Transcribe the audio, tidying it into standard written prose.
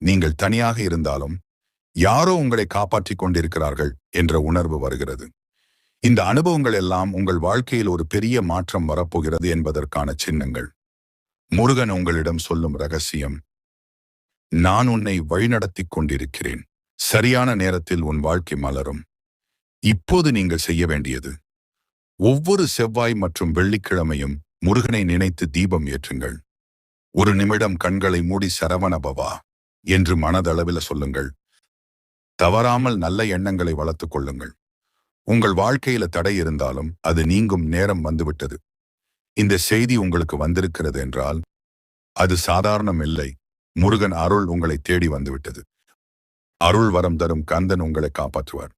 நீங்கள் தனியாக இருந்தாலும் யாரோ உங்களை காப்பாற்றிக் கொண்டிருக்கிறார்கள் என்ற உணர்வு வருகிறது. இந்த அனுபவங்கள் எல்லாம் உங்கள் வாழ்க்கையில் ஒரு பெரிய மாற்றம் வரப்போகிறது என்பதற்கான சின்னங்கள். முருகன் உங்களிடம் சொல்லும் ரகசியம்: நான் உன்னை வழிநடத்திக் கொண்டிருக்கிறேன். சரியான நேரத்தில் உன் வாழ்க்கை மலரும். இப்போது நீங்கள் செய்ய வேண்டியது, ஒவ்வொரு செவ்வாய் மற்றும் வெள்ளிக்கிழமையும் முருகனை நினைத்து தீபம் ஏற்றுங்கள். ஒரு நிமிடம் கண்களை மூடி சரவணபவா என்று மனதளவில் சொல்லுங்கள். தவறாமல் நல்ல எண்ணங்களை வளர்த்துக் கொள்ளுங்கள். உங்கள் வாழ்க்கையில தடை இருந்தாலும் அது நீங்கும் நேரம் வந்துவிட்டது. இந்த செய்தி உங்களுக்கு வந்திருக்கிறது என்றால் அது சாதாரணம் இல்லை. முருகன் அருள் உங்களை தேடி வந்துவிட்டது. அருள் வரம் தரும் கந்தன் உங்களை காப்பாற்றுவார்.